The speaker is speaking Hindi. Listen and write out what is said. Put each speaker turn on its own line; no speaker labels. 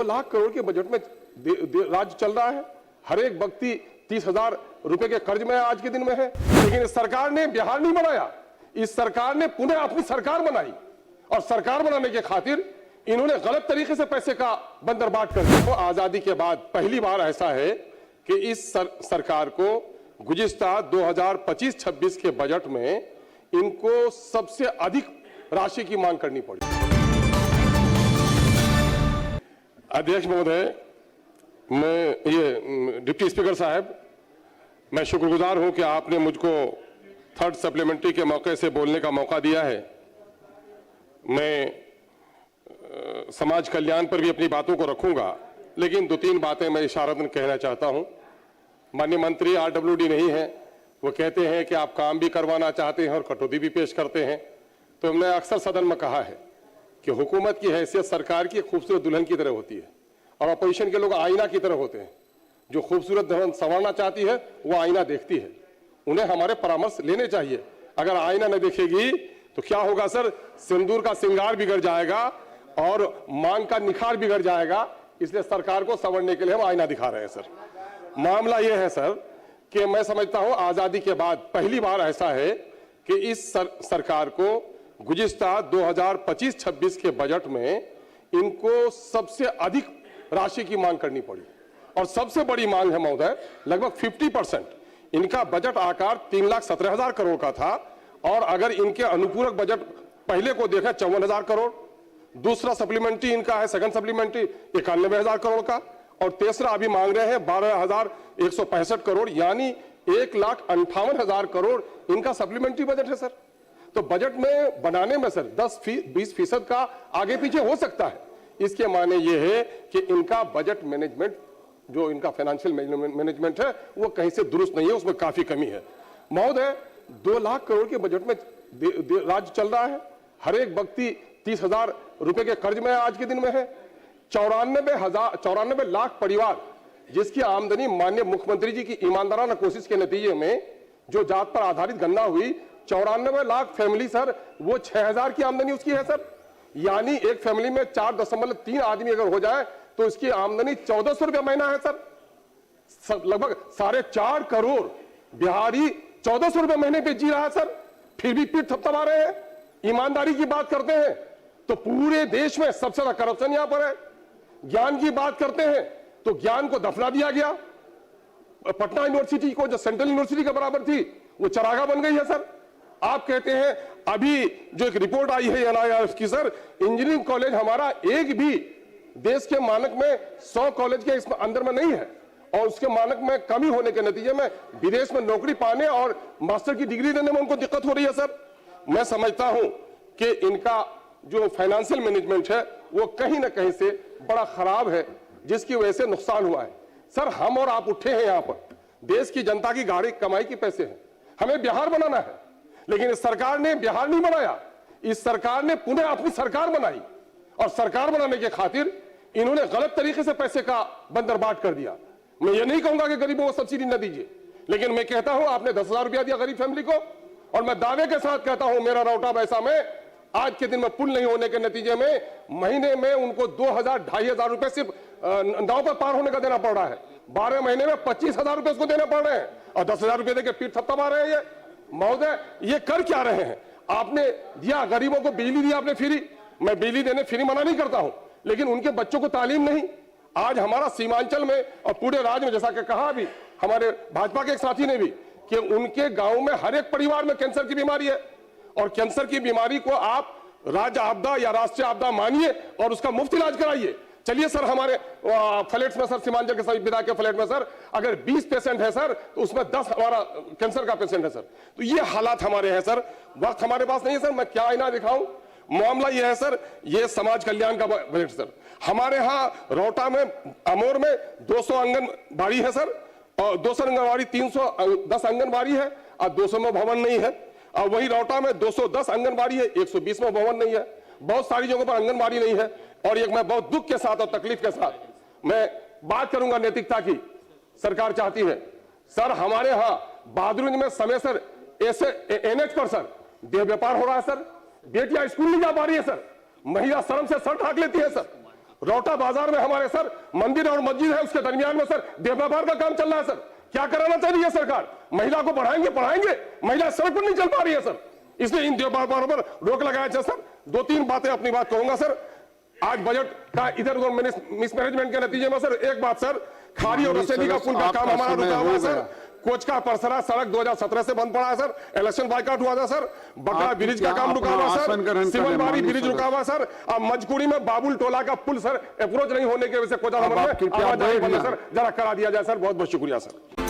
2 लाख करोड़ के बजट में राज्य चल रहा है। हर एक व्यक्ति 30,000 रुपए के कर्ज में आज के दिन में है। लेकिन इस सरकार ने बिहार नहीं बनाया, इस सरकार ने पुनः अपनी सरकार बनाई और सरकार बनाने के खातिर इन्होंने गलत तरीके से पैसे का बंदरबाट कर दिया। तो आजादी के बाद पहली बार ऐसा है कि इस सरकार को गुज़िश्ता 2025-26 के बजट में इनको सबसे अधिक राशि की मांग करनी पड़ी। अध्यक्ष महोदय, डिप्टी स्पीकर साहब, मैं शुक्रगुजार हूं कि आपने मुझको थर्ड सप्लीमेंट्री के मौके से बोलने का मौका दिया है। मैं समाज कल्याण पर भी अपनी बातों को रखूंगा, लेकिन 2-3 बातें मैं इशारतन कहना चाहता हूं। माननीय मंत्री RWD नहीं है, वो कहते हैं कि आप काम भी करवाना चाहते हैं और कटौती भी पेश करते हैं। तो हमने अक्सर सदन में कहा है कि हुकूमत की हैसियत सरकार की खूबसूरत दुल्हन की तरह होती है और अपोजिशन के लोग आईना की तरह होते हैं। जो खूबसूरत दुल्हन संवारना चाहती है वो आईना देखती है, उन्हें हमारे परामर्श लेने चाहिए। अगर आईना न देखेगी तो क्या होगा सर, सिंदूर का श्रृंगार बिगड़ जाएगा और मांग का निखार बिगड़ जाएगा। इसलिए सरकार को संवरने के लिए हम आईना दिखा रहे हैं सर। मामला यह है सर कि मैं समझता हूं आजादी के बाद पहली बार ऐसा है कि इस सरकार को गुज़िश्ता 2025-26 के बजट में इनको सबसे अधिक राशि की मांग करनी पड़ी और सबसे बड़ी मांग है महोदय, लगभग 50%। इनका बजट आकार 3,17,000 करोड़ का था और अगर इनके अनुपूरक बजट पहले को देखा 54,000 करोड़, दूसरा सप्लीमेंट्री इनका है सेकंड सप्लीमेंट्री 91,000 करोड़ का और तीसरा अभी मांग रहे हैं 12,165 करोड़, यानी 1,58,000 करोड़ इनका सप्लीमेंट्री बजट है सर। तो बजट में बनाने में सर 10-20% का आगे पीछे हो सकता है। इसके माने ये है कि इनका बजट मैनेजमेंट, जो इनका फाइनेंशियल मैनेजमेंट है, वो कहीं से दुरुस्त नहीं है, उसमें काफी कमी है। महोदय, 2 लाख करोड़ के बजट में राज्य चल रहा है। हर एक व्यक्ति 30,000 रुपए के कर्ज में आज के दिन में है। 94 लाख परिवार जिसकी आमदनी माननीय मुख्यमंत्री जी की ईमानदाराना कोशिश के नतीजे में जो जात पर आधारित गणना हुई, 94 लाख फैमिली सर, वो 6,000 की आमदनी उसकी है सर। यानी एक फैमिली में 4.3 आदमी अगर हो जाए तो इसकी आमदनी 1,400 रुपया महीना है सर। लगभग 4.5 करोड़ बिहारी 1,400 रुपये महीने पे जी रहा है सर, फिर भी पीठ थपथपा रहे हैं। ईमानदारी की बात करते हैं तो पूरे देश में सबसे ज्यादा करप्शन यहां पर है। ज्ञान की बात करते हैं तो ज्ञान को दफना दिया गया। पटना यूनिवर्सिटी को जो सेंट्रल यूनिवर्सिटी के बराबर थी वो चरागा बन गई है सर। आप कहते हैं, अभी जो एक रिपोर्ट आई है NIRF की सर, इंजीनियरिंग कॉलेज हमारा एक भी देश के मानक में 100 कॉलेज के इसमें अंदर में नहीं है और उसके मानक में कमी होने के नतीजे में विदेश में नौकरी पाने और मास्टर की डिग्री देने में उनको दिक्कत हो रही है सर। मैं समझता हूं कि इनका जो फाइनेंशियल मैनेजमेंट है वो कहीं ना कहीं से बड़ा खराब है, जिसकी वजह से नुकसान हुआ है सर। हम और आप उठे हैं यहां पर, देश की जनता की गाड़ी कमाई के पैसे हैं, हमें बिहार बनाना है। लेकिन इस सरकार ने बिहार नहीं बनाया, इस सरकार ने पुनः अपनी सरकार बनाई और सरकार बनाने के खातिर इन्होंने गलत तरीके से पैसे का बंदरबाट कर दिया। मैं ये नहीं कहूंगा कि गरीबों को सब्सिडी न दीजिए, लेकिन मैं कहता हूं आपने 10,000 रुपया दिया गरीब फैमिली को और मैं दावे के साथ कहता हूं मेरा रौटा बैसा में आज के दिन में पुल नहीं होने के नतीजे में महीने में उनको 2,000-2,500 रुपए सिर्फ नाव पर पार होने का देना पड़ रहा है। 12 महीने में 25,000 रुपए उसको देना पड़ रहे हैं और 10,000 रुपए देकर पीठ थपथपा रहे हैं। ये महोदय, ये कर क्या रहे हैं? आपने दिया गरीबों को, बिजली दी आपने फ्री। मैं बिजली देने फ्री मना नहीं करता हूं, लेकिन उनके बच्चों को तालीम नहीं। आज हमारा सीमांचल में और पूरे राज्य में, जैसा कि कहा अभी हमारे भाजपा के एक साथी ने भी, कि उनके गांव में हर एक परिवार में कैंसर की बीमारी है और कैंसर की बीमारी को आप राज्य आपदा या राष्ट्रीय आपदा मानिए और उसका मुफ्त इलाज कराइए। चलिए सर, हमारे फ्लैट्स में सर, सीमांचल के सभी विधा के फ्लैट में सर, अगर 20 पेशेंट है सर तो उसमें 10 हमारा कैंसर का पेशेंट है सर। तो ये हालात हमारे हैं सर। वक्त हमारे पास नहीं है सर, मैं क्या आईना दिखाऊं। मामला ये है सर, ये समाज कल्याण का बजट सर। हमारे यहाँ रौटा में, अमोर में 200 आंगनबाड़ी है सर और 200 आंगनबाड़ी, 310 आंगनबाड़ी है और 200 में भवन नहीं है। और वही रौटा में 210 आंगनबाड़ी है, 120 में भवन नहीं है। बहुत सारी जगहों पर आंगनबाड़ी नहीं है। और एक मैं बहुत दुख के साथ और तकलीफ के साथ मैं बात करूंगा नैतिकता की। सरकार चाहती है सर, हमारे यहाँ बहादुरगंज में समय सर ऐसे NH पर सर देह व्यापार हो रहा है सर। बेटियां स्कूल नहीं जा पा रही है सर, महिला शर्म से सर ढाक लेती है सर। रोटा बाजार में हमारे सर मंदिर और मस्जिद है, उसके दरमियान में सर देह व्यापार का काम चल रहा है सर। क्या कराना चाहिए सरकार? महिला को बढ़ाएंगे, महिला सड़क पर नहीं चल पा रही है सर, इसलिए इन देह व्यापारों पर रोक लगाया जाए सर। 2-3 बातें अपनी बात कहूंगा सर। आज बजट का इधर उधर मिसमैनेजमेंट के नतीजे में सर एक बात सर, खारी और रसेली का पुल का काम हमारा रुका हुआ है सर। कोच का परसरा सड़क 2017 से बंद पड़ा है सर, इलेक्शन बाइकआउट हुआ था सर। बकरा ब्रिज का काम रुका हुआ सर, सिमलबारी ब्रिज रुका हुआ सर। अब मजकुड़ी में बाबुल टोला का पुल सर अप्रोच नहीं होने की वजह से कोचा नंबर में आवाजाही बंद है सर, जरा करा दिया जाए सर। बहुत बहुत शुक्रिया सर।